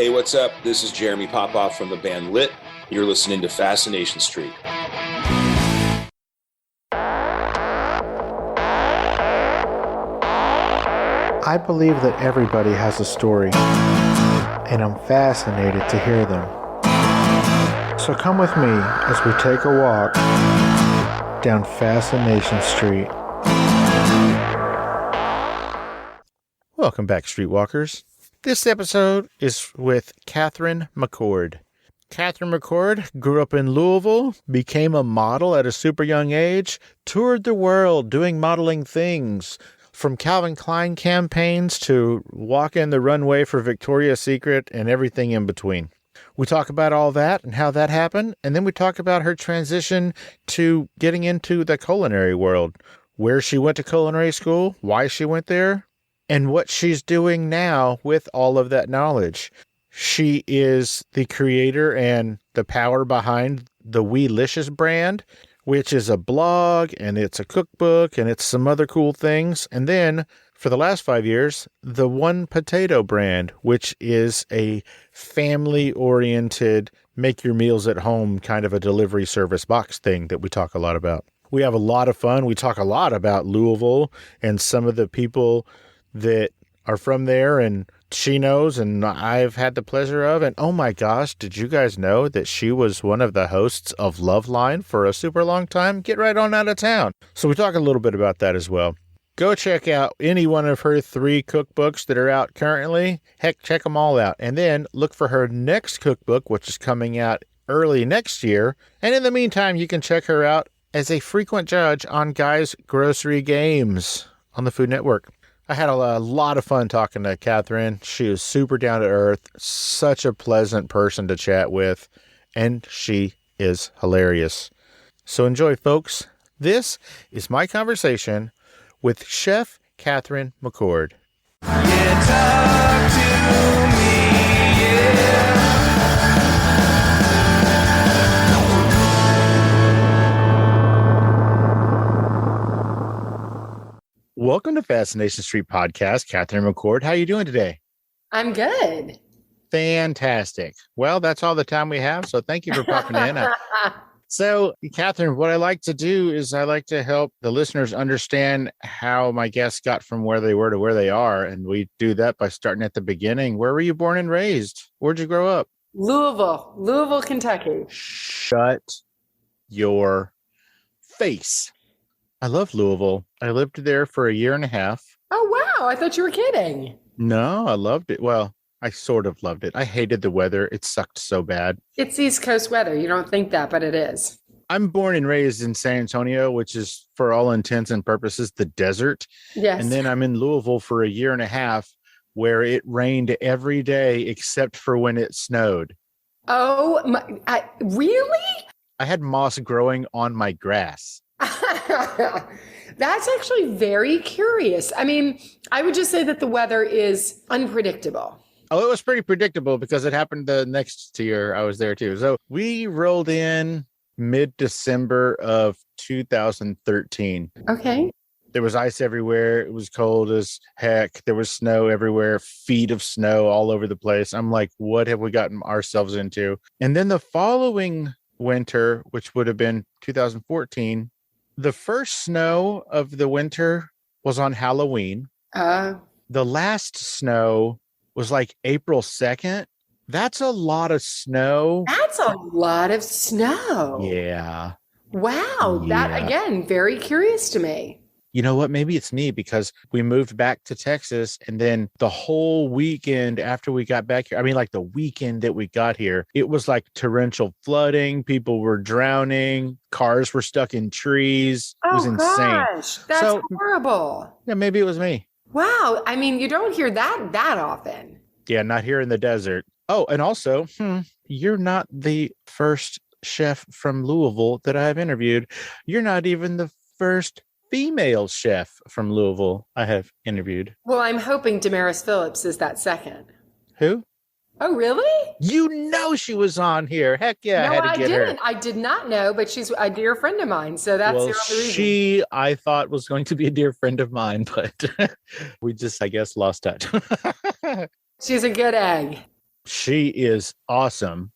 Hey, what's up? This is Jeremy Popoff from the band Lit. You're listening to Fascination Street. I believe that everybody has a story, and I'm fascinated to hear them. So come with me as we take a walk down Fascination Street. Welcome back, Streetwalkers. This episode is with Katherine McCord. Katherine McCord grew up in Louisville, became a model at a super young age, toured the world doing modeling things, from Calvin Klein campaigns to walking the runway for Victoria's Secret and everything in between. We talk about all that and how that happened, and then we talk about her transition to getting into the culinary world, where she went to culinary school, why she went there, and what she's doing now with all of that knowledge. She is the creator and the power behind the Weelicious brand, which is a blog, and it's a cookbook, and it's some other cool things. And then, for the last 5 years, the One Potato brand, which is a family-oriented, make-your-meals-at-home kind of a delivery service box thing that we talk a lot about. We have a lot of fun. We talk a lot about Louisville and some of the people that are from there, and she knows, and I've had the pleasure of. And oh my gosh, did you guys know that she was one of the hosts of Loveline for a super long time? Get right on out of town. So we talk a little bit about that as well. Go check out any one of her 3 cookbooks that are out currently. Heck, check them all out. And then look for her next cookbook, which is coming out early next year. And in the meantime, you can check her out as a frequent judge on Guy's Grocery Games on the Food Network. I had a lot of fun talking to Katherine. She was super down to earth, such a pleasant person to chat with, and she is hilarious. So enjoy, folks. This is my conversation with Chef Catherine McCord. Yeah, talk to me, yeah. Welcome to Fascination Street Podcast, Katherine McCord. How are you doing today? I'm good. Fantastic. Well, that's all the time we have, so thank you for popping in. So, Katherine, what I like to do is I like to help the listeners understand how my guests got from where they were to where they are, and we do that by starting at the beginning. Where were you born and raised? Where'd you grow up? Louisville, Kentucky. Shut your face. I love Louisville. I lived there for a year and a half. Oh, wow. I thought you were kidding. No, I loved it. Well, I sort of loved it. I hated the weather. It sucked so bad. It's East Coast weather. You don't think that, but it is. I'm born and raised in San Antonio, which is, for all intents and purposes, the desert. Yes. And then I'm in Louisville for a year and a half where it rained every day except for when it snowed. Oh, really? I had moss growing on my grass. That's actually very curious. I mean, I would just say that the weather is unpredictable. Oh, it was pretty predictable because it happened the next year I was there too. So we rolled in mid-December of 2013. Okay. There was ice everywhere. It was cold as heck. There was snow everywhere, feet of snow all over the place. I'm like, what have we gotten ourselves into? And then the following winter, which would have been 2014, the first snow of the winter was on Halloween. The last snow was like April 2nd. That's a lot of snow. That's a lot of snow. Yeah. Wow. Yeah. That, again, very curious to me. You know what? Maybe it's me because we moved back to Texas, and then the whole weekend after we got back here, I mean, like the weekend that we got here, it was like torrential flooding. People were drowning. Cars were stuck in trees. It was insane. Gosh, that's horrible. Yeah, maybe it was me. Wow. I mean, you don't hear that often. Yeah, not here in the desert. Oh, and also, you're not the first chef from Louisville that I've interviewed. You're not even the first female chef from Louisville I have interviewed. Well, I'm hoping Damaris Phillips is that second. Who? Oh, really? You know she was on here. Heck yeah, No, I had to get didn't. her. I did not know, but she's a dear friend of mine, so that's the only reason. She, I thought, was going to be a dear friend of mine, but we just, I guess, lost touch. She's a good egg. She is awesome.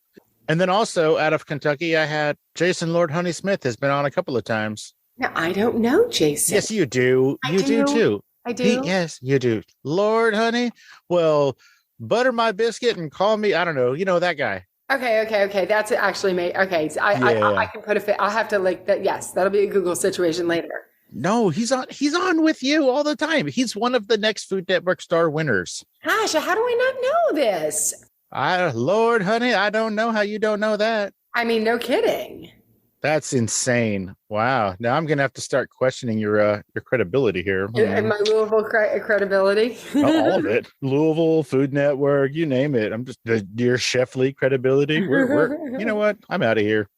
And then also out of Kentucky, I had Jason Lord Honey Smith has been on a couple of times. Now, I don't know, Jason. Yes, you do. You do too. I do. Yes, you do. Lord Honey. Well, butter my biscuit and call me. I don't know. You know that guy. Okay. That's actually me. Okay. So I can put a fit. I'll have to like that. Yes, that'll be a Google situation later. No, he's on with you all the time. He's one of the next Food Network star winners. Gosh, how do I not know this? Lord Honey, I don't know how you don't know that. I mean, no kidding. That's insane. Wow. Now I'm going to have to start questioning your credibility here. And my Louisville credibility. All of it. Louisville, Food Network, you name it. I'm just your Chef Lee credibility. We're you know what? I'm out of here.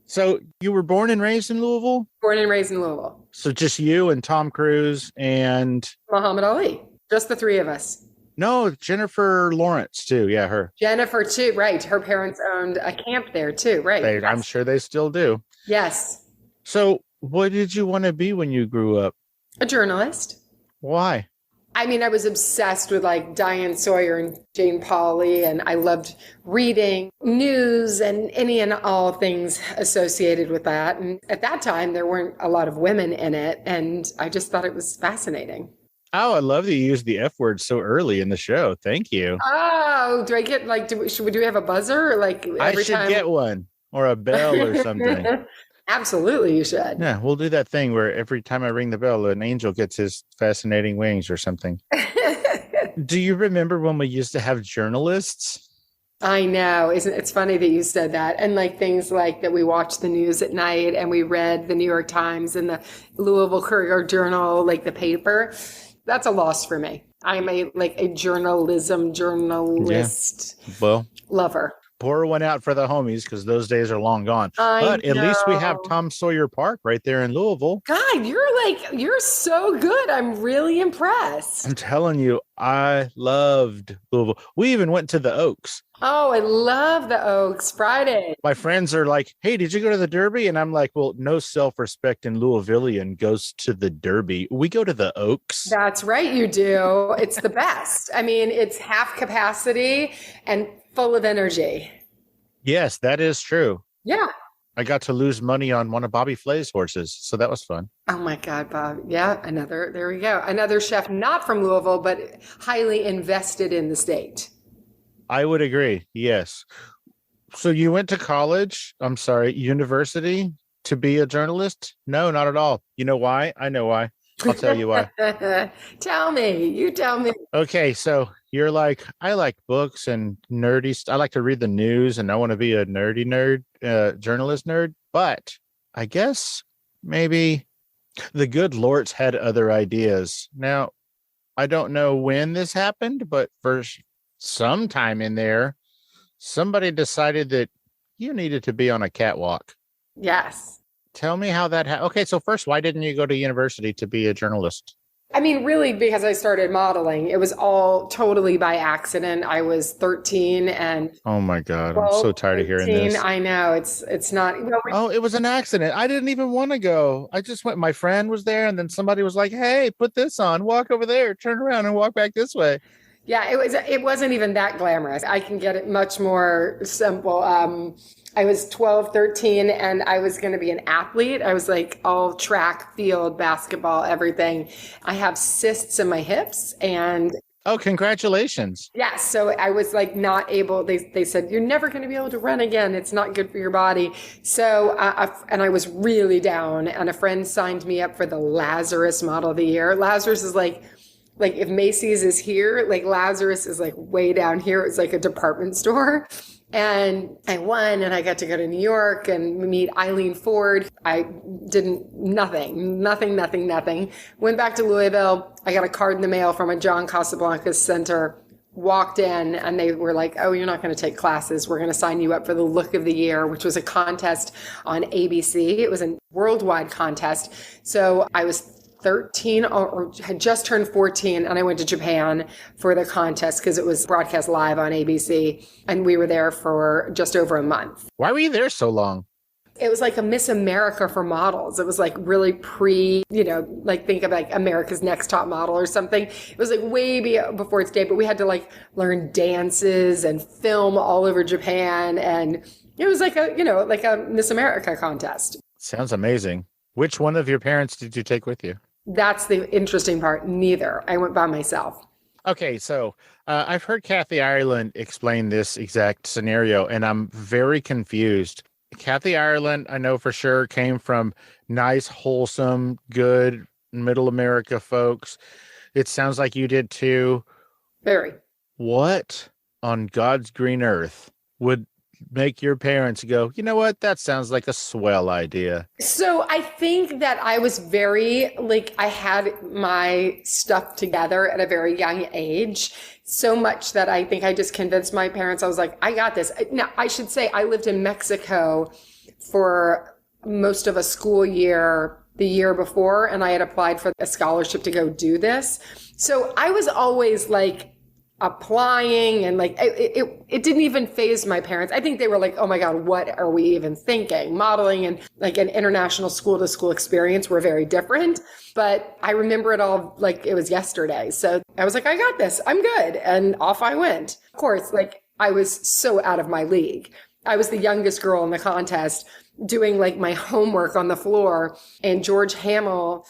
So you were born and raised in Louisville? Born and raised in Louisville. So just you and Tom Cruise and Muhammad Ali. Just the three of us. No, Jennifer Lawrence too. Yeah, her. Jennifer too. Right. Her parents owned a camp there too. Right. I'm sure they still do. Yes. So what did you want to be when you grew up? A journalist. Why? I mean, I was obsessed with like Diane Sawyer and Jane Pauley, and I loved reading news and any and all things associated with that. And at that time, there weren't a lot of women in it, and I just thought it was fascinating. Oh, I love that you used the F word so early in the show. Thank you. Oh, do I get like, do we have a buzzer? Like every time? Get one or a bell or something. Absolutely, you should. Yeah, we'll do that thing where every time I ring the bell, an angel gets his fascinating wings or something. Do you remember when we used to have journalists? I know. It's funny that you said that. And like things like that we watched the news at night and we read the New York Times and the Louisville Courier Journal, like the paper. That's a loss for me. I'm a journalist lover. Pour one out for the homies because those days are long gone. But at least we have Tom Sawyer Park right there in Louisville. God, you're so good. I'm really impressed. I'm telling you, I loved Louisville. We even went to the Oaks. Oh, I love the Oaks Friday. My friends are like, hey, did you go to the Derby? And I'm like, well, no self-respecting Louisvillian goes to the Derby. We go to the Oaks. That's right, you do. It's the best. I mean, it's half capacity and full of energy. Yes, that is true. Yeah. I got to lose money on one of Bobby Flay's horses, so that was fun. Oh my God, Bob. Yeah, there we go. Another chef, not from Louisville, but highly invested in the state. I would agree. Yes. So you went to university to be a journalist? No, not at all. You know why? I know why. I'll tell you why. Tell me. You tell me. Okay, so you're like, I like books and nerdy. I like to read the news and I want to be a nerdy journalist nerd. But I guess maybe the good Lords had other ideas. Now, I don't know when this happened, but for sometime in there, somebody decided that you needed to be on a catwalk. Yes. Tell me how that happened. Okay, so first, why didn't you go to university to be a journalist? I mean, really, because I started modeling. It was all totally by accident. I was 13 and... Oh my God, I'm so tired of hearing this. I know, it's not... Oh, it was an accident. I didn't even want to go. I just went, my friend was there and then somebody was like, hey, put this on, walk over there, turn around and walk back this way. Yeah, it wasn't even that glamorous. I can get it much more simple. I was 12, 13, and I was going to be an athlete. I was like all track, field, basketball, everything. I have cysts in my hips and... Oh, congratulations. Yeah, so I was like not able, they said, you're never going to be able to run again. It's not good for your body. So, and I was really down, and a friend signed me up for the Lazarus Model of the Year. Lazarus is like if Macy's is here, like Lazarus is like way down here. It's like a department store. And I won and I got to go to New York and meet Eileen Ford. I didn't nothing. Went back to Louisville. I got a card in the mail from a John Casablancas center. Walked in and they were like, oh, you're not going to take classes. We're going to sign you up for the Look of the Year, which was a contest on ABC. It was a worldwide contest. So I was 13 or had just turned 14 and I went to Japan for the contest because it was broadcast live on ABC and we were there for just over a month. Why were you there so long? It was like a Miss America for models. It was like really like think of like America's Next Top Model or something. It was like way before its day, but we had to like learn dances and film all over Japan. And it was like a Miss America contest. Sounds amazing. Which one of your parents did you take with you? That's the interesting part. Neither. I went by myself. Okay, so I've heard Kathy Ireland explain this exact scenario, and I'm very confused. Kathy Ireland, I know for sure, came from nice, wholesome, good middle America folks. It sounds like you did too. Very. What on God's green earth would make your parents go, you know what, that sounds like a swell idea? So I think that I was very, I had my stuff together at a very young age, so much that I think I just convinced my parents. I was like, I got this. Now, I should say I lived in Mexico for most of a school year the year before, and I had applied for a scholarship to go do this. So I was always applying, and it didn't even faze my parents. I think they were like, oh my God, what are we even thinking? Modeling and an international school to school experience were very different, but I remember it all like it was yesterday. So I was like, I got this, I'm good. And off I went. Of course, I was so out of my league. I was the youngest girl in the contest doing my homework on the floor, and George Hamilton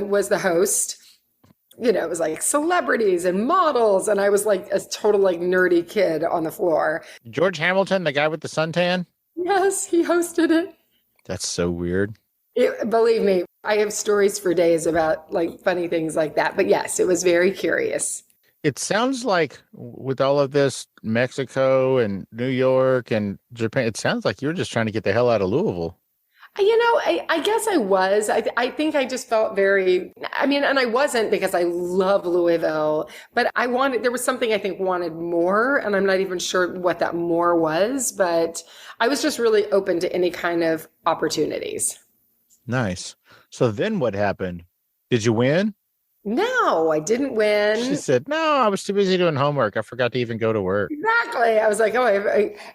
was the host. It was celebrities and models. And I was a total nerdy kid on the floor. George Hamilton, the guy with the suntan? Yes, he hosted it. That's so weird. Believe me, I have stories for days about funny things like that. But yes, it was very curious. It sounds like with all of this, Mexico and New York and Japan, it sounds like you're just trying to get the hell out of Louisville. I guess I was. I think I just felt and I wasn't, because I love Louisville, but there was something I think wanted more, and I'm not even sure what that more was, but I was just really open to any kind of opportunities. Nice. So then what happened? Did you win? No, I didn't win. She said, no, I was too busy doing homework. I forgot to even go to work. Exactly. I was like,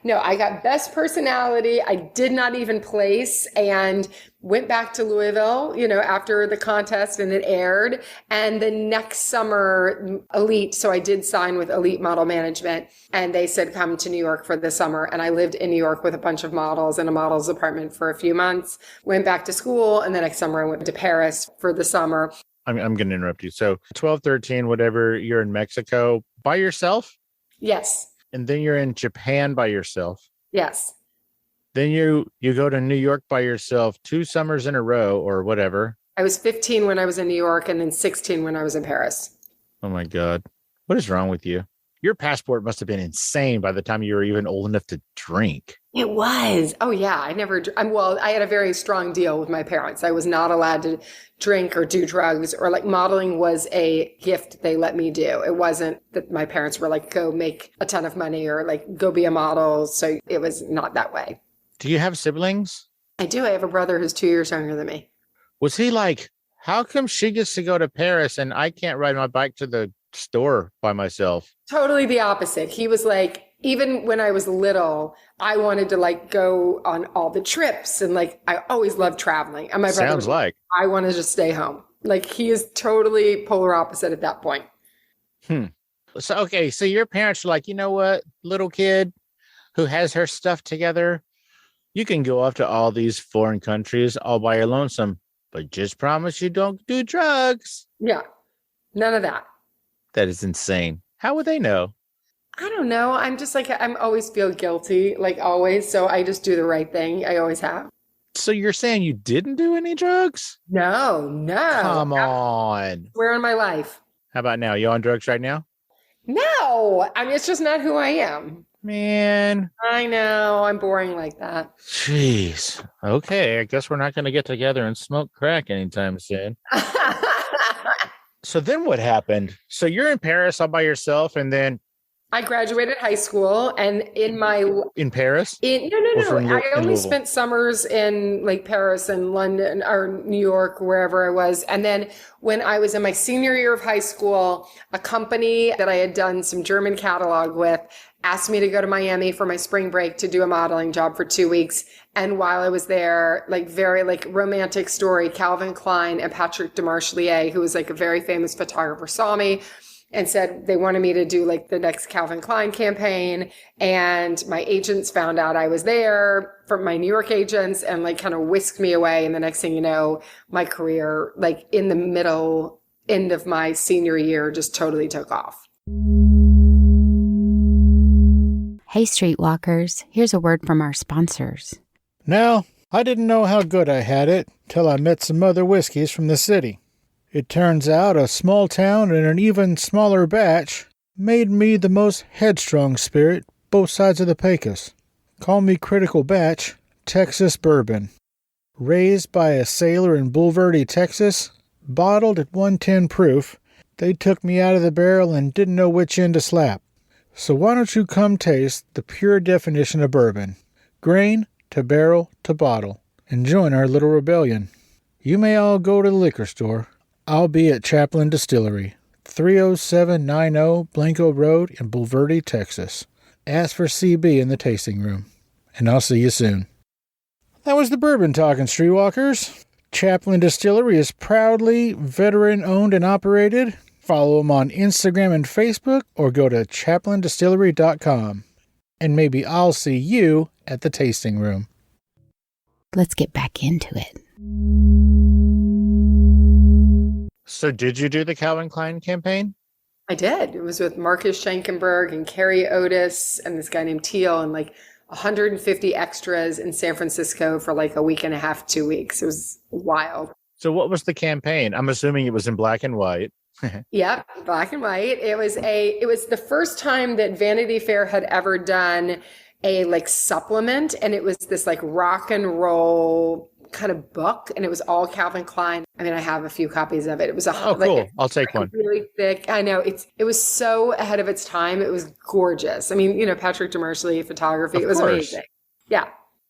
no, I got best personality. I did not even place, and went back to Louisville, after the contest, and it aired. And the next summer, Elite. So I did sign with Elite Model Management, and they said, come to New York for the summer. And I lived in New York with a bunch of models in a model's apartment for a few months, went back to school. And the next summer I went to Paris for the summer. I'm going to interrupt you. So 12, 13, whatever, you're in Mexico by yourself? Yes. And then you're in Japan by yourself? Yes. Then you go to New York by yourself 2 summers in a row or whatever. I was 15 when I was in New York, and then 16 when I was in Paris. Oh my God. What is wrong with you? Your passport must have been insane by the time you were even old enough to drink. It was. Oh yeah. I had a very strong deal with my parents. I was not allowed to drink or do drugs, or modeling was a gift they let me do. It wasn't that my parents were go make a ton of money or go be a model. So it was not that way. Do you have siblings? I do. I have a brother who's 2 years younger than me. Was he how come she gets to go to Paris and I can't ride my bike to the store by myself? Totally the opposite. He was even when I was little, I wanted to go on all the trips, and I always loved traveling. And my brother sounds like I wanted to stay home. He is totally polar opposite at that point. So, okay. So your parents are you know what, little kid who has her stuff together, you can go off to all these foreign countries all by your lonesome, but just promise you don't do drugs. Yeah. None of that. That is insane. How would they know? I don't know. I'm just I'm always feel guilty, always. So I just do the right thing. I always have. So you're saying you didn't do any drugs? No. Come on. Where in my life? How about now? You on drugs right now? No. It's just not who I am. Man. I know. I'm boring like that. Jeez. Okay. I guess we're not going to get together and smoke crack anytime soon. So then what happened? So you're in Paris all by yourself, and then I graduated high school, and In Paris? no. I In only Louisville? spent summers in like Paris and London or New York, wherever I was. And then when I was in my senior year of high school, a company that I had done some German catalog with asked me to go to Miami for my spring break to do a modeling job for 2 weeks. And while I was there, like very like romantic story, Calvin Klein and Patrick Demarchelier, who was like a very famous photographer, saw me and said they wanted me to do like the next Calvin Klein campaign. And my agents found out I was there from my New York agents and like kind of whisked me away. And the next thing you know, my career, like in the middle end of my senior year, just totally took off. Hey, Streetwalkers, here's a word from our sponsors. Now, I didn't know how good I had it till I met some other whiskeys from the city. It turns out a small town and an even smaller batch made me the most headstrong spirit both sides of the Pecos. Call me critical batch, Texas bourbon. Raised by a sailor in Bulverde, Texas, bottled at 110 proof, they took me out of the barrel and didn't know which end to slap. So why don't you come taste the pure definition of bourbon, grain to barrel to bottle, and join our little rebellion. You may all go to the liquor store. I'll be at Chaplin Distillery, 30790 Blanco Road in Bulverde, Texas. Ask for CB in the tasting room, and I'll see you soon. That was the Bourbon Talking, Streetwalkers. Chaplin Distillery is proudly veteran-owned and operated. Follow them on Instagram and Facebook, or go to chaplindistillery.com. And maybe I'll see you at the tasting room. Let's get back into it. So did you do the Calvin Klein campaign? I did. It was with Marcus Schenkenberg and Carrie Otis and this guy named Teal and like 150 extras in San Francisco for like a week and a half, 2 weeks. It was wild. So what was the campaign? I'm assuming it was in black and white. Yep, black and white. It was the first time that Vanity Fair had ever done a like supplement, and it was this like rock and roll kind of book, and it was all Calvin Klein. I mean, I have a few copies of it. It was cool. I'll take one. Really thick. I know it was so ahead of its time. It was gorgeous. I mean, Patrick Demarchelier photography. It was amazing. Yeah.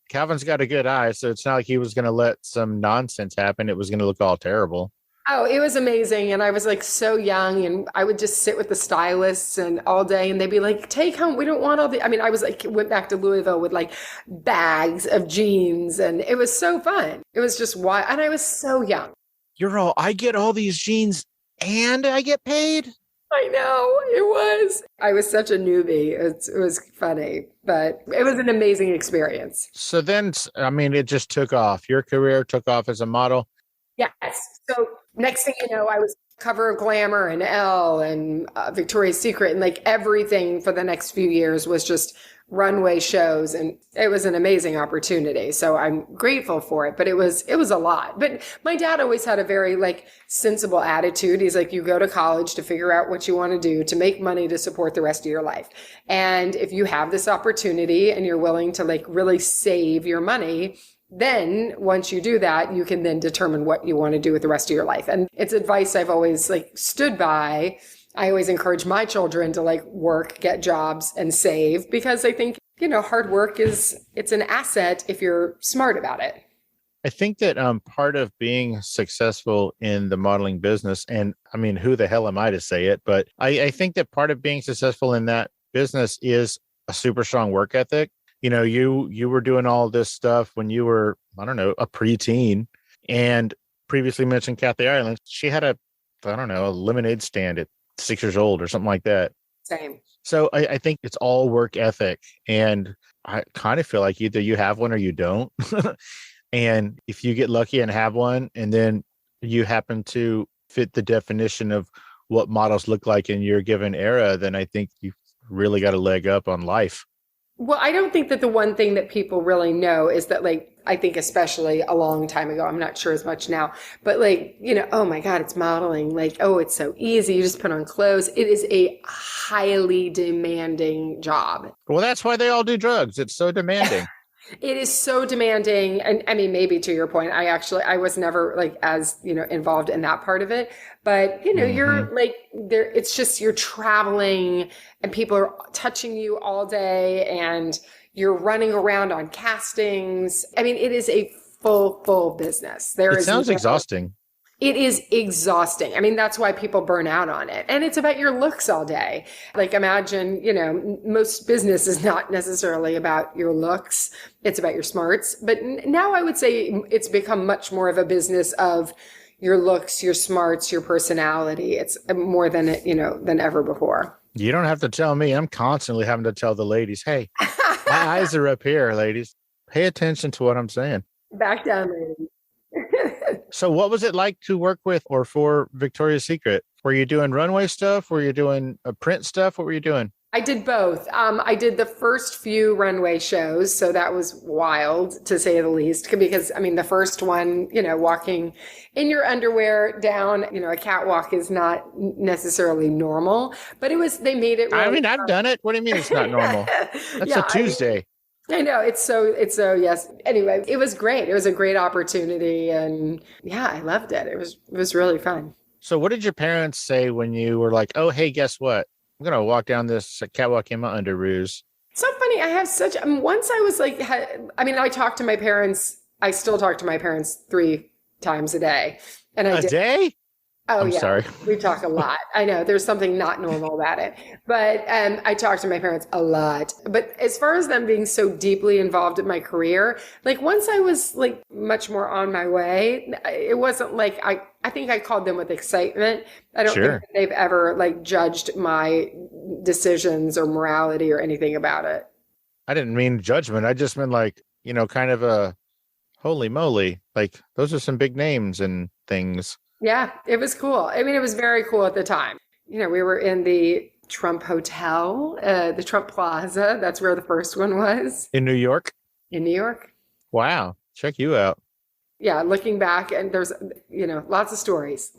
Calvin's got a good eye, so it's not like he was going to let some nonsense happen. It was going to look all terrible. Oh, it was amazing. And I was like so young, and I would just sit with the stylists and all day, and they'd be like, take home. We don't want all the, I mean, I was like, went back to Louisville with like bags of jeans, and it was so fun. It was just wild. And I was so young. I get all these jeans and I get paid. I know it was. I was such a newbie. It was funny, but it was an amazing experience. So then, I mean, it just took off. Your career took off as a model. Yes. So next thing you know, I was cover of Glamour and Elle and Victoria's Secret, and like everything for the next few years was just runway shows, and it was an amazing opportunity. So I'm grateful for it, but it was a lot. But my dad always had a very like sensible attitude. He's like, you go to college to figure out what you want to do to make money to support the rest of your life. And if you have this opportunity and you're willing to like really save your money, then once you do that, you can then determine what you want to do with the rest of your life. And it's advice I've always like stood by. I always encourage my children to like work, get jobs, and save, because I think, hard work it's an asset if you're smart about it. I think that part of being successful in the modeling business, and I mean, who the hell am I to say it, but I think that part of being successful in that business is a super strong work ethic. You were doing all this stuff when you were, I don't know, a preteen, and previously mentioned Kathy Ireland. She had a lemonade stand at 6 years old or something like that. Same. So I think it's all work ethic, and I kind of feel like either you have one or you don't. And if you get lucky and have one, and then you happen to fit the definition of what models look like in your given era, then I think you've really got a leg up on life. Well, I don't think that the one thing that people really know is that, like, I think especially a long time ago, I'm not sure as much now, but like, oh my God, it's modeling. Like, oh, it's so easy. You just put on clothes. It is a highly demanding job. Well, that's why they all do drugs. It's so demanding. It is so demanding. And I mean, maybe to your point, I was never like as, involved in that part of it. But, you're like there, it's just you're traveling and people are touching you all day and you're running around on castings. I mean, it is a full business. It sounds exhausting. It is exhausting. I mean, that's why people burn out on it. And it's about your looks all day. Like imagine, most business is not necessarily about your looks. It's about your smarts. But now I would say it's become much more of a business of your looks, your smarts, your personality. It's more than, than ever before. You don't have to tell me. I'm constantly having to tell the ladies, hey, my eyes are up here, ladies. Pay attention to what I'm saying. Back down, ladies. So what was it like to work with or for Victoria's Secret? Were you doing runway stuff? Were you doing print stuff? What were you doing? I did both. I did the first few runway shows. So that was wild to say the least, because I mean, the first one, walking in your underwear down, a catwalk is not necessarily normal, but they made it. Really I mean, I've done it. What do you mean it's not normal? That's a Tuesday. I know it's so yes. Anyway, it was great. It was a great opportunity. And yeah, I loved it. It was really fun. So what did your parents say when you were like, oh, hey, guess what? I'm going to walk down this catwalk in my underoos. So funny. I have once I was like, I talk to my parents. I still talk to my parents 3 times a day. And a day? Oh, I'm sorry. We talk a lot. I know there's something not normal about it, but I talk to my parents a lot. But as far as them being so deeply involved in my career, like once I was like much more on my way, it wasn't like I think I called them with excitement. I don't think they've ever like judged my decisions or morality or anything about it. I didn't mean judgment. I just meant like, kind of a holy moly. Like those are some big names and things. Yeah, it was cool. I mean, it was very cool at the time. We were in the Trump Hotel, the Trump Plaza. That's where the first one was. In New York? In New York. Wow. Check you out. Yeah, looking back, and there's, lots of stories.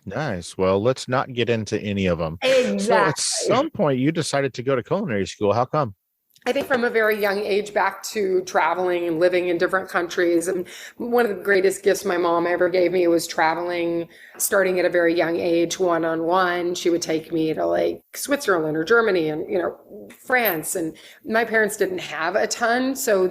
Nice. Well, let's not get into any of them. Exactly. So at some point, you decided to go to culinary school. How come? I think from a very young age back to traveling and living in different countries. And one of the greatest gifts my mom ever gave me was traveling, starting at a very young age, one-on-one. She would take me to like Switzerland or Germany and, France. And my parents didn't have a ton. So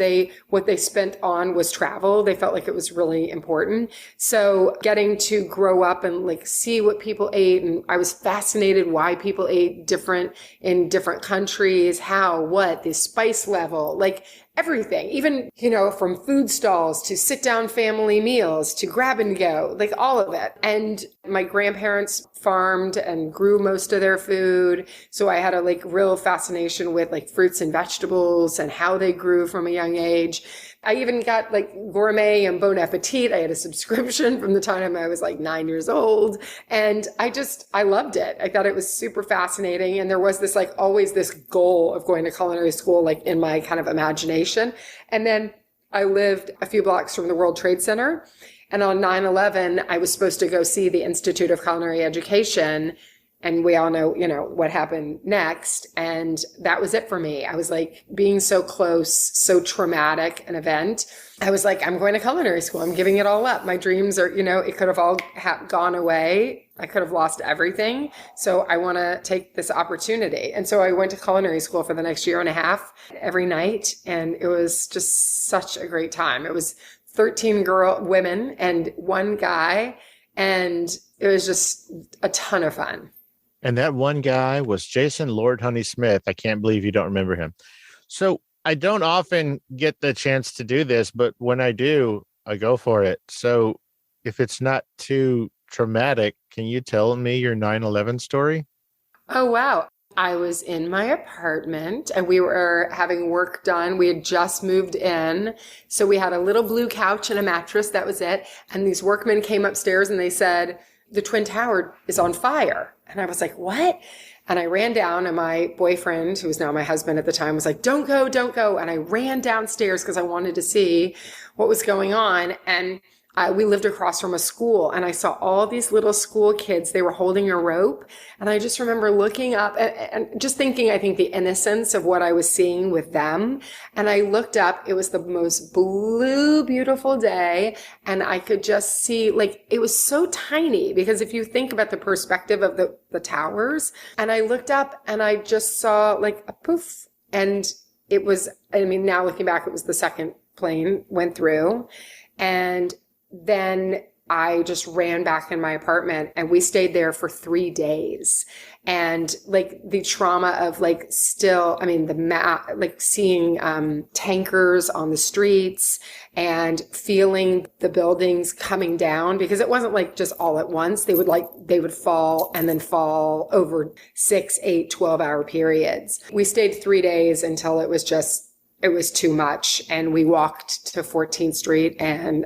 what they spent on was travel. They felt like it was really important. So getting to grow up and like see what people ate. And I was fascinated why people ate different in different countries, how, what, the spice level, like everything, even, from food stalls to sit down family meals to grab and go, like all of it. And my grandparents farmed and grew most of their food. So I had a like real fascination with like fruits and vegetables and how they grew from a young age. I even got like Gourmet and Bon Appetit. I had a subscription from the time I was like 9 years old. And I loved it. I thought it was super fascinating. And there was this like always this goal of going to culinary school, like in my kind of imagination. And then I lived a few blocks from the World Trade Center. And on 9/11, I was supposed to go see the Institute of Culinary Education. And we all know, what happened next. And that was it for me. I was like being so close, so traumatic an event. I was like, I'm going to culinary school. I'm giving it all up. My dreams are, it could have all gone away. I could have lost everything. So I want to take this opportunity. And so I went to culinary school for the next year and a half every night. And it was just such a great time. It was 13 women and 1 guy. And it was just a ton of fun. And that one guy was Jason Lord Honey Smith. I can't believe you don't remember him. So I don't often get the chance to do this, but when I do, I go for it. So if it's not too traumatic, can you tell me your 9/11 story? Oh, wow. I was in my apartment and we were having work done. We had just moved in. So we had a little blue couch and a mattress. That was it. And these workmen came upstairs and they said, the Twin Tower is on fire. And I was like, what? And I ran down and my boyfriend, who was now my husband at the time, was like, don't go, don't go. And I ran downstairs because I wanted to see what was going on. And We lived across from a school, and I saw all these little school kids. They were holding a rope. And I just remember looking up and just thinking, I think, the innocence of what I was seeing with them. And I looked up. It was the most blue, beautiful day. And I could just see, like, it was so tiny, because if you think about the perspective of the towers, and I looked up and I just saw like a poof. And it was, I mean, now looking back, it was the second plane went through. And then I just ran back in my apartment, and we stayed there for 3 days. And like the trauma of like still, I mean, like seeing tankers on the streets and feeling the buildings coming down, because it wasn't like just all at once. They would fall and then fall over 6, 8, 12-hour periods. We stayed 3 days until it was too much. And we walked to 14th Street, and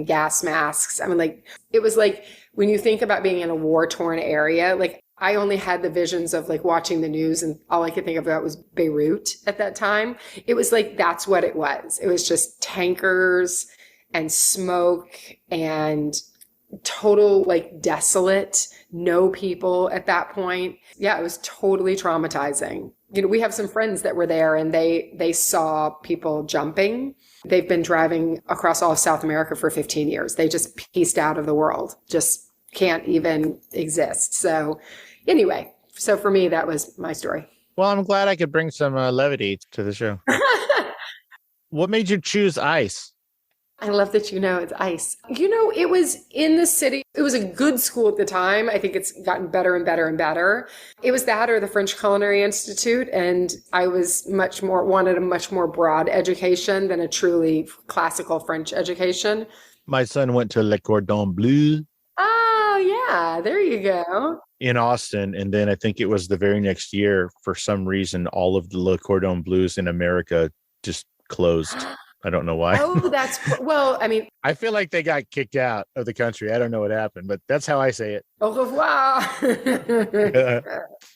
gas masks. I mean, like, it was like, when you think about being in a war-torn area, like, I only had the visions of like watching the news, and all I could think about was Beirut at that time. It was like, that's what it was. It was just tankers and smoke and total like desolate, no people at that point. Yeah, it was totally traumatizing. You know, we have some friends that were there, and they saw people jumping. They've been driving across all of South America for 15 years. They just pieced out of the world, just can't even exist. So anyway, so for me, that was my story. Well, I'm glad I could bring some levity to the show. What made you choose ice? I love that you know it's ice. You know, it was in the city. It was a good school at the time. I think it's gotten better and better and better. It was that or the French Culinary Institute. And I was wanted a much more broad education than a truly classical French education. My son went to Le Cordon Bleu. Oh, yeah. There you go. In Austin. And then I think it was the very next year, for some reason, all of the Le Cordon Bleus in America just closed. I don't know why. Oh, well, I mean, I feel like they got kicked out of the country. I don't know what happened, but that's how I say it. Au revoir.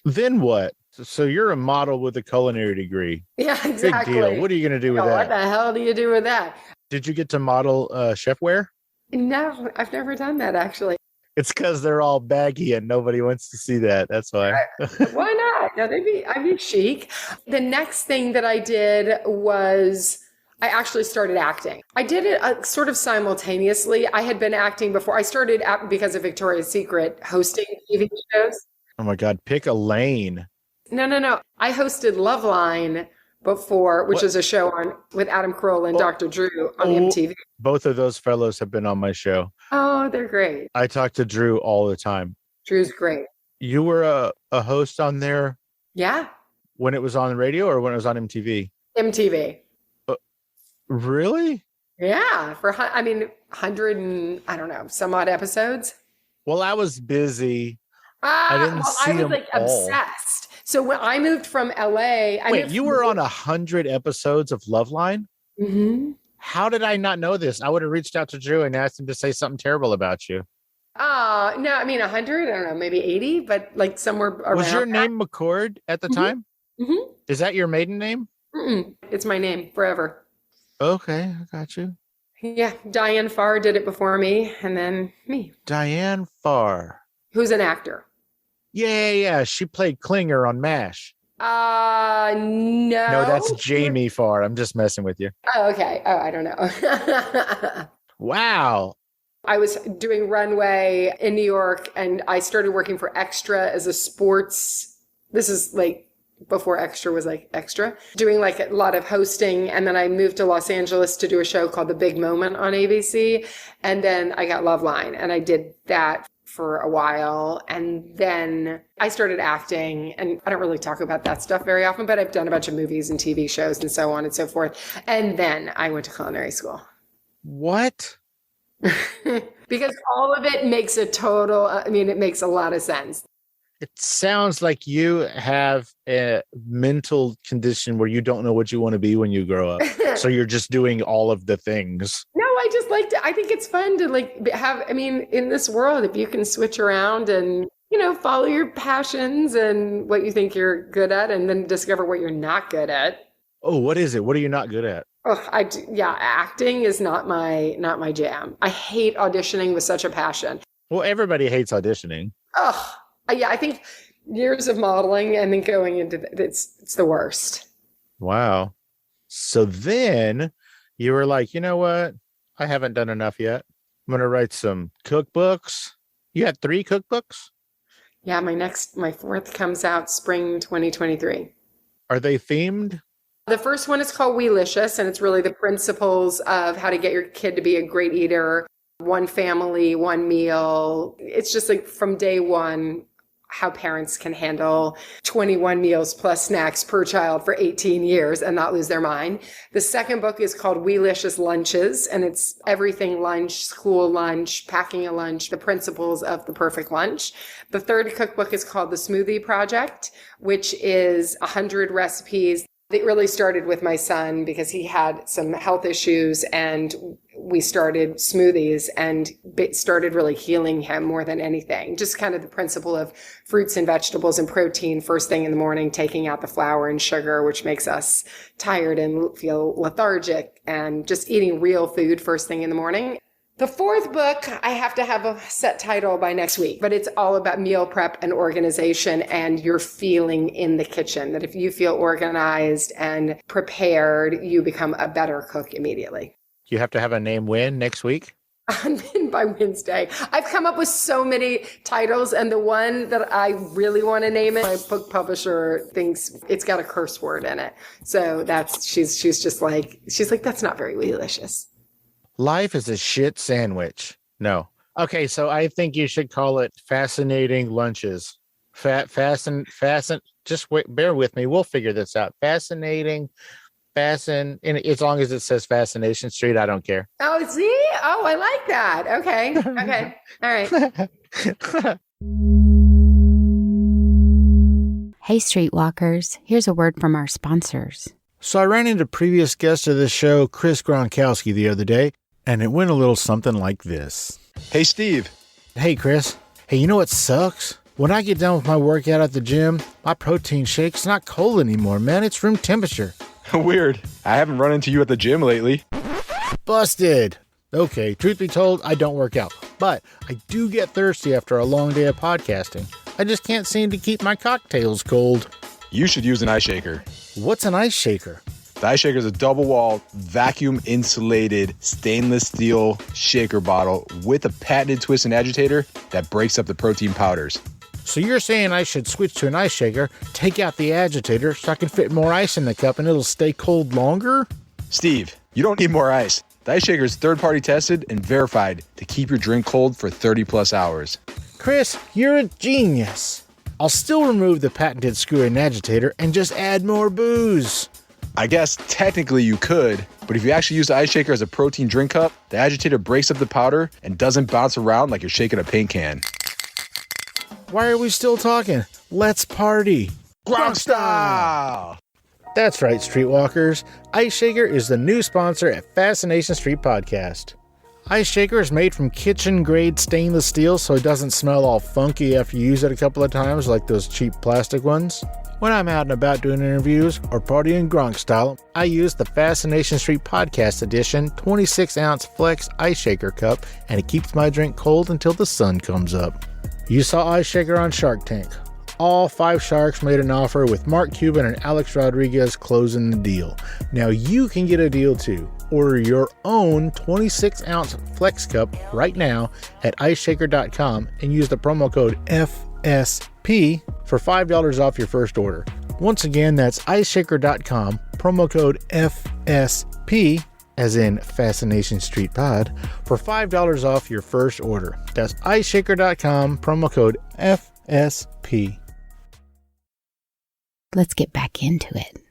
Then what? So you're a model with a culinary degree. Yeah, exactly. Big deal. What are you going to do with that? What the hell do you do with that? Did you get to model chefware? No, I've never done that, actually. It's because they're all baggy and nobody wants to see that. That's why. Why not? No, I'd be chic. The next thing that I did was I actually started acting. I did it sort of simultaneously. I had been acting before. I started because of Victoria's Secret, hosting TV shows. Oh my God, pick a lane. No. I hosted Loveline before, which is a show with Adam Carolla and Dr. Drew on MTV. Both of those fellows have been on my show. Oh, they're great. I talk to Drew all the time. Drew's great. You were a host on there? Yeah. When it was on the radio or when it was on MTV? MTV. Really? Yeah. For 100 and, I don't know, some odd episodes. Well, I was busy. I didn't see them like all. Obsessed. So when I moved from LA, wait, you were on 100 episodes of Loveline? Mm-hmm. How did I not know this? I would have reached out to Drew and asked him to say something terrible about you. No, I mean 100. I don't know, maybe 80, but like somewhere around. Was your name McCord at the time? Mm-hmm. Is that your maiden name? Mm-mm. It's my name forever. Okay, I got you. Yeah, Diane Farr did it before me, and then me. Diane Farr. Who's an actor. Yeah. She played Klinger on MASH. No. No, that's Jamie Farr. I'm just messing with you. Oh, okay. Oh, I don't know. Wow. I was doing runway in New York, and I started working for Extra as a sports. This is like before Extra was like Extra, doing like a lot of hosting. And then I moved to Los Angeles to do a show called The Big Moment on ABC. And then I got Loveline, and I did that for a while. And then I started acting, and I don't really talk about that stuff very often, but I've done a bunch of movies and TV shows and so on and so forth. And then I went to culinary school. What? Because all of it makes it makes a lot of sense. It sounds like you have a mental condition where you don't know what you want to be when you grow up. So you're just doing all of the things. No, I just like to, I think it's fun to like in this world, if you can switch around and, follow your passions and what you think you're good at, and then discover what you're not good at. Oh, what is it? What are you not good at? Yeah, acting is not my jam. I hate auditioning with such a passion. Well, everybody hates auditioning. Oh, yeah, I think years of modeling and then going into it's the worst. Wow. So then you were like, you know what? I haven't done enough yet. I'm going to write some cookbooks. You had 3 cookbooks? Yeah, my fourth comes out spring 2023. Are they themed? The first one is called Weelicious, and it's really the principles of how to get your kid to be a great eater. One family, one meal. It's just like from day one, how parents can handle 21 meals plus snacks per child for 18 years and not lose their mind. The second book is called Weelicious Lunches, and it's everything lunch, school lunch, packing a lunch, the principles of the perfect lunch. The third cookbook is called the Smoothie Project, which is 100 recipes. It really started with my son because he had some health issues, and we started smoothies and started really healing him more than anything. Just kind of the principle of fruits and vegetables and protein first thing in the morning, taking out the flour and sugar, which makes us tired and feel lethargic, and just eating real food first thing in the morning. The fourth book, I have to have a set title by next week, but it's all about meal prep and organization and your feeling in the kitchen. That if you feel organized and prepared, you become a better cook immediately. You have to have a name when next week? By Wednesday. I've come up with so many titles, and the one that I really want to name it, my book publisher thinks it's got a curse word in it. So she's just like, that's not very Weelicious. Life is a shit sandwich. No. Okay, so I think you should call it Fascinating Lunches. Just wait, bear with me. We'll figure this out. And as long as it says Fascination Street, I don't care. Oh, see? Oh, I like that. Okay. Okay. All right. Hey, Streetwalkers, here's a word from our sponsors. So I ran into previous guest of the show, Chris Gronkowski, the other day, and it went a little something like this. Hey, Steve. Hey, Chris. Hey, you know what sucks? When I get done with my workout at the gym, my protein shake's not cold anymore, man. It's room temperature. Weird. I haven't run into you at the gym lately. Busted. Okay, truth be told, I don't work out, but I do get thirsty after a long day of podcasting. I just can't seem to keep my cocktails cold. You should use an ice shaker. What's an ice shaker? The ice shaker is a double-walled, vacuum-insulated stainless steel shaker bottle with a patented twist and agitator that breaks up the protein powders. So you're saying I should switch to an ice shaker, take out the agitator so I can fit more ice in the cup and it'll stay cold longer? Steve, you don't need more ice. The ice shaker is third-party tested and verified to keep your drink cold for 30-plus hours. Chris, you're a genius. I'll still remove the patented screw and agitator and just add more booze. I guess technically you could, but if you actually use the ice shaker as a protein drink cup, the agitator breaks up the powder and doesn't bounce around like you're shaking a paint can. Why are we still talking? Let's party. Gronk style! That's right, Streetwalkers. Ice Shaker is the new sponsor at Fascination Street Podcast. Ice Shaker is made from kitchen-grade stainless steel so it doesn't smell all funky after you use it a couple of times like those cheap plastic ones. When I'm out and about doing interviews or partying Gronk style, I use the Fascination Street Podcast Edition 26-ounce Flex Ice Shaker cup, and it keeps my drink cold until the sun comes up. You saw Ice Shaker on Shark Tank. All 5 sharks made an offer with Mark Cuban and Alex Rodriguez closing the deal. Now you can get a deal too. Order your own 26-ounce Flex cup right now at iceshaker.com and use the promo code FSP for $5 off your first order. Once again, that's iceshaker.com, promo code FSP, as in Fascination Street Pod, for $5 off your first order. That's iceshaker.com, promo code FSP. Let's get back into it.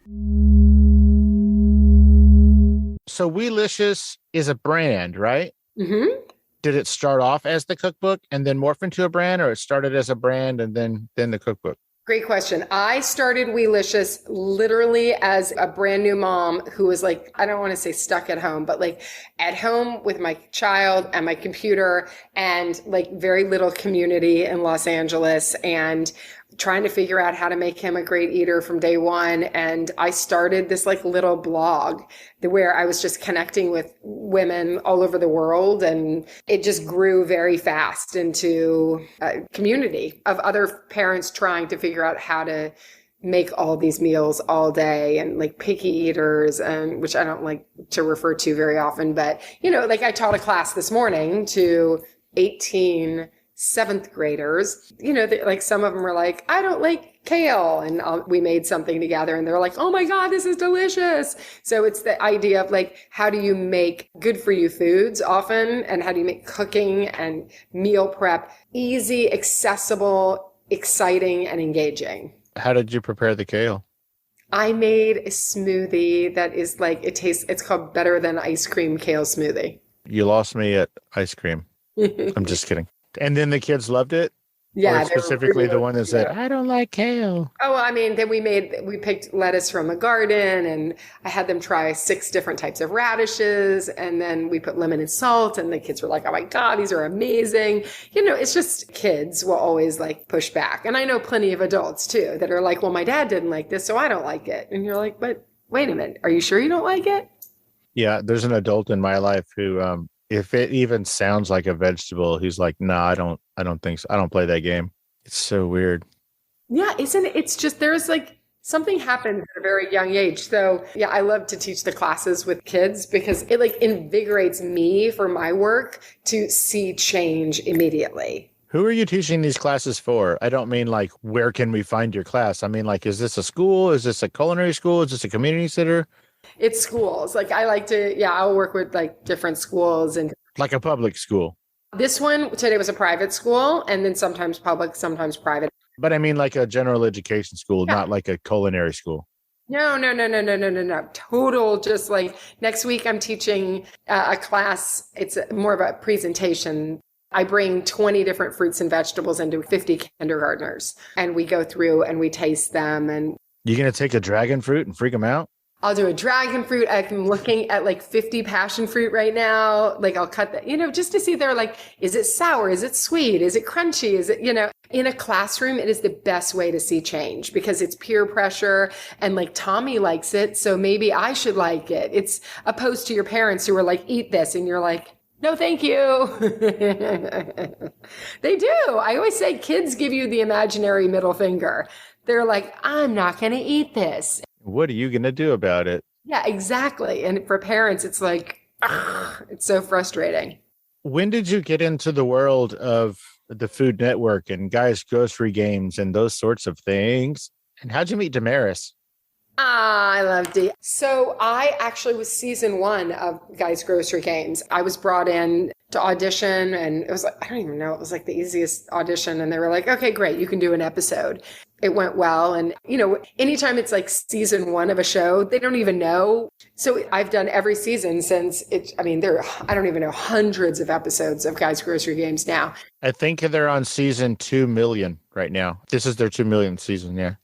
So Weelicious is a brand, right? Mm-hmm. Did it start off as the cookbook and then morph into a brand, or it started as a brand and then the cookbook? Great question. I started Weelicious literally as a brand new mom who was like, I don't want to say stuck at home, but like at home with my child and my computer and like very little community in Los Angeles, and trying to figure out how to make him a great eater from day one. And I started this like little blog where I was just connecting with women all over the world. And it just grew very fast into a community of other parents trying to figure out how to make all these meals all day, and like picky eaters, and which I don't like to refer to very often. But, you know, like I taught a class this morning to 18 seventh graders, you know, like some of them were like, I don't like kale. And we made something together and they're like, oh my God, this is delicious. So it's the idea of like, how do you make good for you foods often? And how do you make cooking and meal prep easy, accessible, exciting, and engaging? How did you prepare the kale? I made a smoothie that is like, it's called Better Than Ice Cream Kale Smoothie. You lost me at ice cream. I'm just kidding. And then the kids loved it? Yeah. Or specifically the one that said, I don't like kale. Oh, I mean, then we picked lettuce from the garden, and I had them try 6 different types of radishes. And then we put lemon and salt, and the kids were like, oh my God, these are amazing. You know, it's just kids will always like push back. And I know plenty of adults too that are like, well, my dad didn't like this, so I don't like it. And you're like, but wait a minute, are you sure you don't like it? Yeah, there's an adult in my life who, if it even sounds like a vegetable, he's like, no, I don't think so. I don't play that game. It's so weird. Yeah, isn't it? It's just, there's like something happens at a very young age. So yeah, I love to teach the classes with kids because it like invigorates me for my work to see change immediately. Who are you teaching these classes for? I don't mean like, where can we find your class? I mean, like, is this a school? Is this a culinary school? Is this a community center? It's schools. Like I like to, yeah, I'll work with like different schools. And like a public school. This one today was a private school, and then sometimes public, sometimes private. But I mean like a general education school, not like a culinary school. No. Total, just like next week I'm teaching a class. It's more of a presentation. I bring 20 different fruits and vegetables into 50 kindergartners, and we go through and we taste them. And you going to take a dragon fruit and freak them out? I'll do a dragon fruit. I'm looking at like 50 passion fruit right now. Like I'll cut that, you know, just to see they're like, is it sour? Is it sweet? Is it crunchy? Is it, you know, in a classroom, it is the best way to see change because it's peer pressure and like Tommy likes it. So maybe I should like it. It's opposed to your parents who are like, eat this. And you're like, no, thank you. They do. I always say kids give you the imaginary middle finger. They're like, I'm not going to eat this. What are you going to do about it? Yeah, exactly. And for parents, it's like, it's so frustrating. When did you get into the world of the Food Network and Guys Grocery Games and those sorts of things? And how'd you meet Damaris? I love Dee. So I actually was season 1 of Guys Grocery Games. I was brought in to audition, and it was like, I don't even know, it was like the easiest audition. And they were like, okay, great, you can do an episode. It went well. And, you know, anytime it's like season 1 of a show, they don't even know. So I've done every season since there are, I don't even know, hundreds of episodes of Guys Grocery Games now. I think they're on season 2 million right now. This is their 2 millionth season, yeah.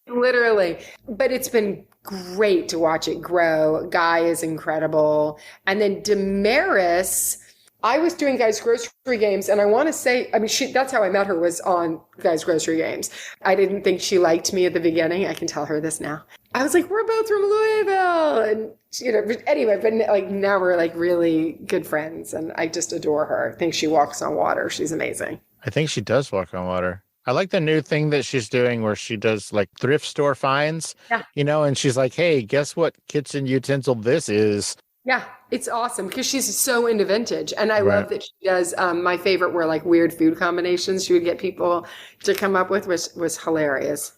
Literally. But it's been great to watch it grow. Guy is incredible. And then Damaris, I was doing Guys Grocery Games, and I want to say, that's how I met her, was on Guys Grocery Games. I didn't think she liked me at the beginning. I can tell her this now. I was like, we're both from Louisville. And, you know, anyway, but like now we're like really good friends, and I just adore her. I think she walks on water. She's amazing. I think she does walk on water. I like the new thing that she's doing where she does like thrift store finds, you know, and she's like, hey, guess what kitchen utensil this is? Yeah, it's awesome because she's so into vintage. And I love that she does, my favorite were like weird food combinations she would get people to come up with, which was hilarious.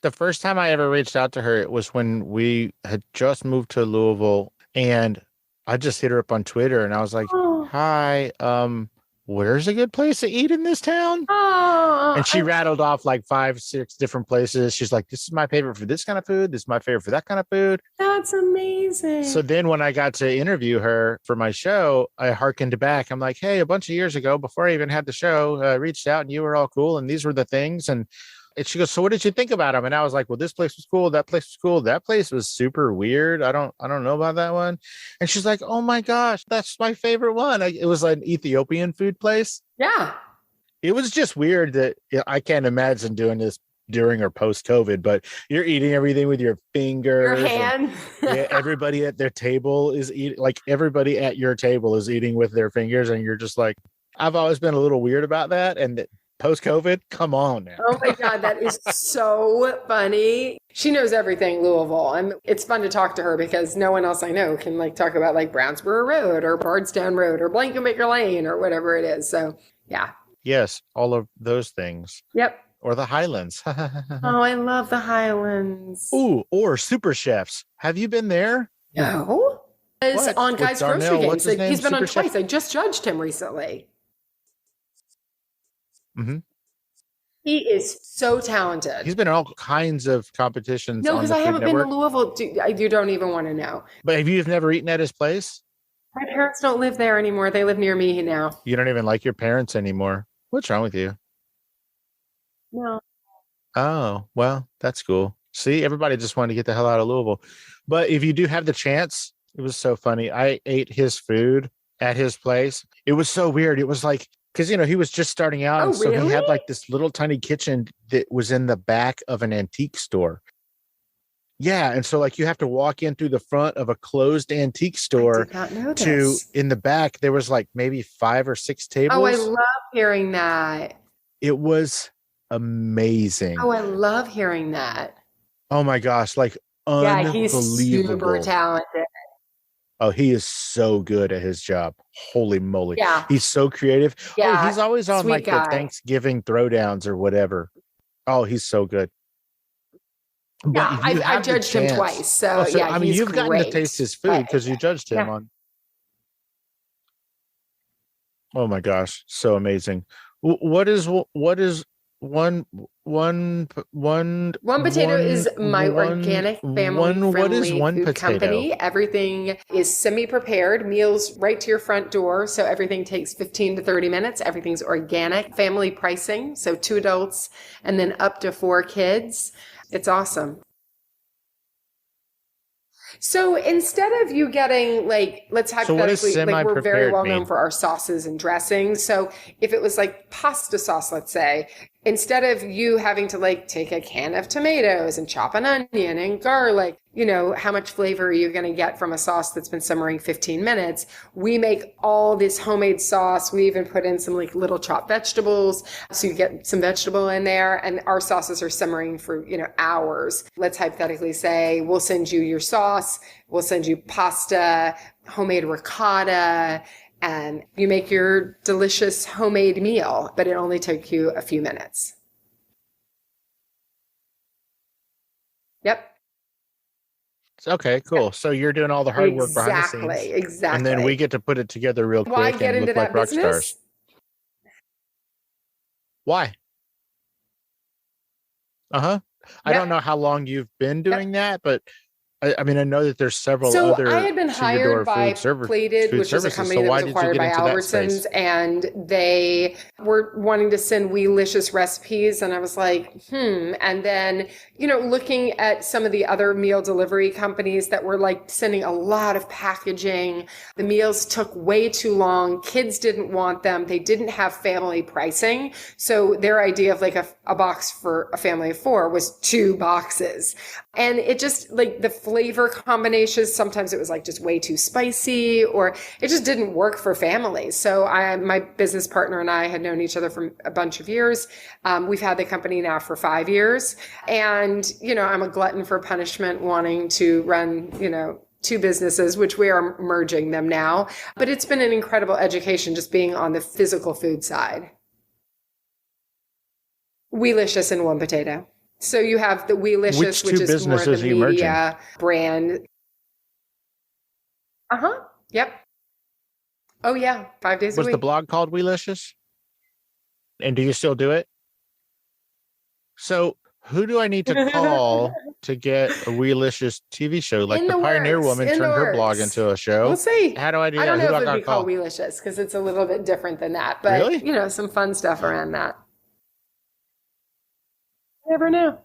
The first time I ever reached out to her, it was when we had just moved to Louisville, and I just hit her up on Twitter and I was like, hi, where's a good place to eat in this town? And she rattled off like 5, 6 different places. She's like, this is my favorite for this kind of food. This is my favorite for that kind of food. That's amazing. So then when I got to interview her for my show, I hearkened back. I'm like, hey, a bunch of years ago, before I even had the show, I reached out and you were all cool. And these were the things. And she goes, so what did you think about them? And I was like, well, this place was cool. That place was cool. That place was super weird. I don't know about that one. And she's like, oh my gosh, that's my favorite one. It was an Ethiopian food place. Yeah. It was just weird that I can't imagine doing this during or post COVID, but you're eating everything with your fingers. Your hand. Yeah, everybody at their table is eating, like everybody at your table is eating with their fingers, and you're just like, I've always been a little weird about that. And post COVID, come on now. Oh my God, that is so funny. She knows everything Louisville. And it's fun to talk to her because no one else I know can like talk about like Brownsboro Road or Bardstown Road or Blankenmaker Lane or whatever it is. So yeah. Yes, all of those things. Yep. Or the Highlands. Oh, I love the Highlands. Ooh, or Super Chefs. Have you been there? No. It's What? on With Guy's Darnell, Grocery what's Games. his name? He's been on Super Chef? twice. I just judged him recently. Mm-hmm. He is so talented. He's been in all kinds of competitions. No, on because the I Food haven't been Network. to Louisville. You don't even want to know. But have you never eaten at his place? My parents don't live there anymore. They live near me now. You don't even like your parents anymore. What's wrong with you? No. Oh, well, that's cool. See, everybody just wanted to get the hell out of Louisville. But if you do have the chance, it was so funny. I ate his food at his place. It was so weird. It was like, because, he was just starting out. Oh, and so he really? had like this little tiny kitchen that was in the back of an antique store. Yeah. And so like you have to walk in through the front of a closed antique store I did not know to this. in the back. There was like maybe 5 or 6 tables. Oh, I love hearing that. It was amazing. Oh, I love hearing that. Oh my gosh. Like Yeah, he's unbelievable. super talented. Oh, he is so good at his job. Holy moly. Yeah. He's so creative. Yeah, Oh, he's always on sweet like guy. the Thanksgiving throwdowns or whatever. Oh, he's so good. But Yeah, if you I have the judged him chance- twice. So, Oh, yeah, I mean, he's you've gotten to great. taste his food But- because you judged him Yeah. on. Oh my gosh, so amazing. What is one Potato is my organic family-friendly what is One food Potato? company. Everything is semi-prepared, meals right to your front door. So everything takes 15 to 30 minutes. Everything's organic, family pricing. So 2 adults and then up to 4 kids. It's awesome. So instead of you getting like, let's So what does hypothetically, like we're very semi-prepared well mean? known for our sauces and dressings. So if it was like pasta sauce, let's say, instead of you having to like take a can of tomatoes and chop an onion and garlic, how much flavor are you going to get from a sauce that's been simmering 15 minutes? We make all this homemade sauce. We even put in some like little chopped vegetables. So you get some vegetable in there and our sauces are simmering for, hours. Let's hypothetically say we'll send you your sauce. We'll send you pasta, homemade ricotta, and you make your delicious homemade meal, but it only took you a few minutes. Yep. Okay, cool. So you're doing all the hard work behind the scenes. Exactly. And then we get to put it together real quick Why and get into look like that rock business? stars. Why? Uh-huh. I Yep. don't know how long you've been doing that, but I mean, I know that there's several So other I had been hired by Plated, food which is a services. company So that why was did you acquired get by into that space? Albertsons, and they were wanting to send Weelicious recipes, and I was like, And then, looking at some of the other meal delivery companies that were like sending a lot of packaging, the meals took way too long. Kids didn't want them. They didn't have family pricing. So their idea of like a box for a family of 4 was 2 boxes. And it just like the flavor combinations, sometimes it was like just way too spicy or it just didn't work for families. So my business partner and I had known each other for a bunch of years. We've had the company now for 5 years. And, I'm a glutton for punishment wanting to run, 2 businesses, which we are merging them now. But it's been an incredible education just being on the physical food side. Weelicious and One Potato. So you have the Weelicious, which is more the media brand. Yep. Oh yeah, 5 days a Was week. the blog called Weelicious? And do you still do it? So who do I need to call to get a Weelicious TV show? Like the Pioneer Woman turned her blog into a show. We'll see. How do I do that? I don't know Who if do it I would be call? called Weelicious because it's a little bit different than that. But Really? some fun stuff around that. You never know.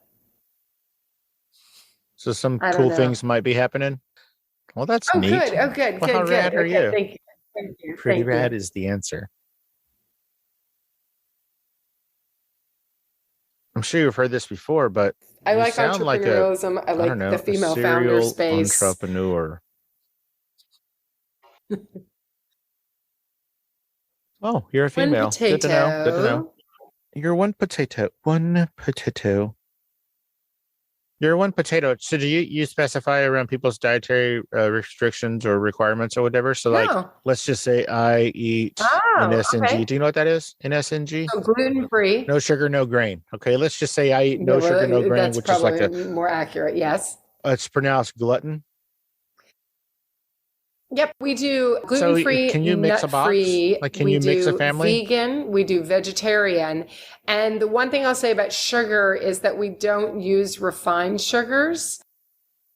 So some I don't cool know. things might be happening. Well, that's Oh, neat. good. Oh, good. Well, how Good. rad Good. are Okay, you? Thank you. Thank you. Pretty Thank rad you. is the answer. I'm sure you've heard this before, but I you like sound like entrepreneurialism. I like don't know, the a female founder serial space. entrepreneur. Oh, you're a One female. potato. Good to know. Good to know. You're one potato. One potato. You're one potato. So do you specify around people's dietary restrictions or requirements or whatever? So like, No. let's just say I eat an SNG. Okay. Do you know what that is? An SNG? So gluten-free. No sugar, no grain. Okay, let's just say I eat no sugar, no grain, That's which is like probably more accurate. Yes. it's pronounced glutton. Yep, we do gluten-free, so can you mix a box? nut-free. Like, can you mix a family? Vegan. We do vegetarian. And the one thing I'll say about sugar is that we don't use refined sugars.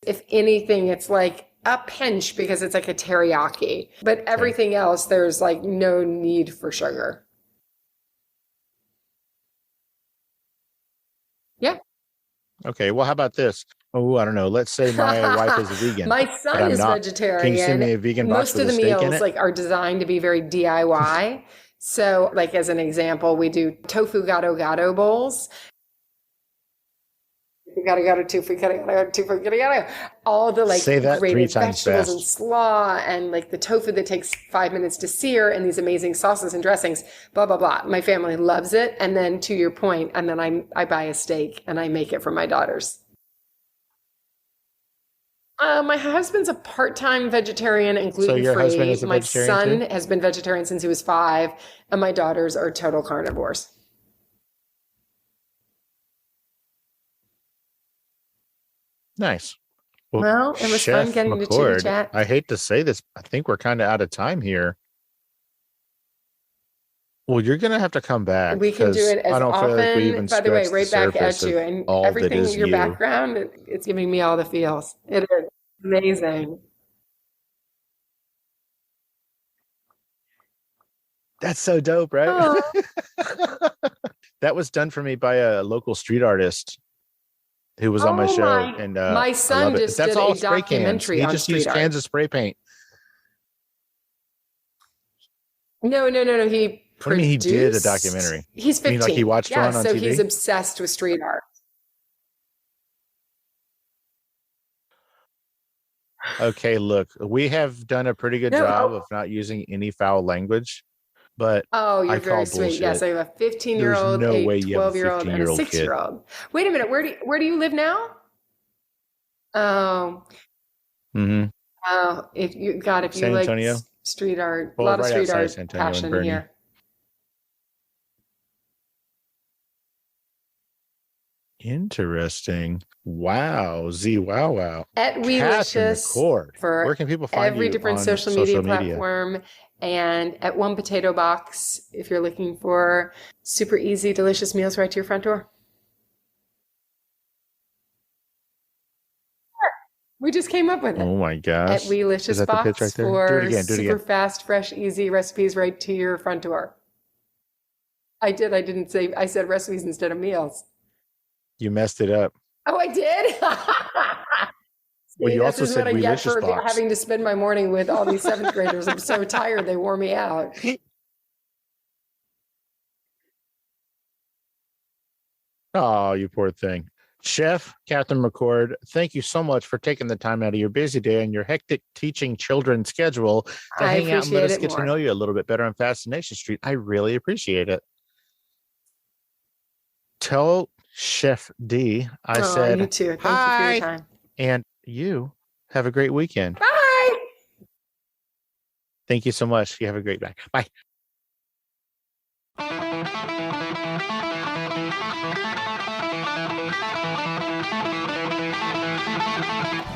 If anything, it's like a pinch because it's like a teriyaki. But everything else, there's like no need for sugar. Yeah. Okay, well, how about this? Oh, I don't know. Let's say my wife is a vegan. My son is vegetarian. Can you send me a vegan box Most with of a the steak in meals it? like are designed to be very DIY. So, like as an example, we do tofu gado bowls. Gado tofu gado. All the like Say that grated 3 times vegetables fast. and slaw and like the tofu that takes 5 minutes to sear and these amazing sauces and dressings. Blah blah blah. My family loves it. And then to your point, and then I buy a steak and I make it for my daughters. My husband's a part-time vegetarian and gluten-free. So your husband is a my vegetarian son too? has been vegetarian since he was 5, and my daughters are total carnivores. Nice. Well, it was fun Chef getting to McCord, chit-chat. I hate to say this. I think we're kind of out of time here. Well, you're going to have to come back. We can do it as I don't often. feel like we even By the way, scratched right the back at surface you. of And all that everything is in your you. background, it's giving me all the feels. It is amazing. That's so dope, right? Oh. That was done for me by a local street artist who was on my Oh show. my- And my I son love it. just That's did all a spray cans. documentary He on just street used art. cans of spray paint. No. He What do you mean he did a produced- documentary? He's You 15. mean like he watched one on so TV? he's obsessed with street art. Okay, look, we have done a pretty good No, job oh. of not using any foul language, but Oh, you're I very call sweet. Yes, bullshit. I have a 15-year-old, There's no a way you have a 12-year-old, and a 15-year-old kid. 6-year-old. Wait a minute. Where do you live now? Oh, Mm-hmm. if you San like Antonio? street art, Well, a lot of right street outside art San Antonio and passion Bernie. here. Interesting. Wow. Wow. At Katherine Weelicious McCord. for Where can people find every you different on social media platform, and at One Potato Box if you're looking for super easy, delicious meals right to your front door. We just came up with it. Oh my At gosh. Is Weelicious that the Box pitch right there? for Do it again. super fast, fresh, easy recipes right to your front door. I didn't say, I said recipes instead of meals. You messed it up. Oh, I did? Well, See, you this also is said what I get Weelicious for Box. having to spend my morning with all these 7th graders. I'm so tired, they wore me out. Oh, you poor thing. Chef Catherine McCord, thank you so much for taking the time out of your busy day and your hectic teaching children schedule to I hang out and let appreciate us it get more. to know you a little bit better on Fascination Street. I really appreciate it. Tell Chef D I Oh, said you too. Thank hi, you for your time. and you have a great weekend. Bye. Thank you so much. You have a great day. Bye.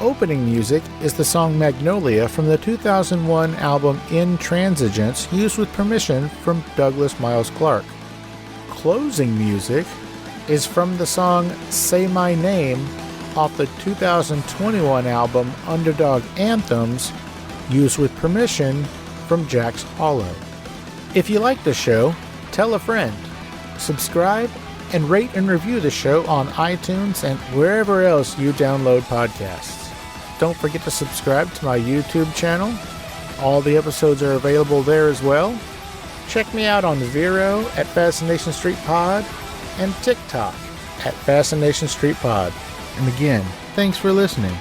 Opening music is the song Magnolia from the 2001 album Intransigence, used with permission from Douglas Miles Clark. Closing music is from the song Say My Name off the 2021 album Underdog Anthems, used with permission from Jack's Hollow. If you like the show, tell a friend. Subscribe and rate and review the show on iTunes and wherever else you download podcasts. Don't forget to subscribe to my YouTube channel. All the episodes are available there as well. Check me out on Vero at Fascination Street Pod and TikTok at Fascination Street Pod. And again, thanks for listening.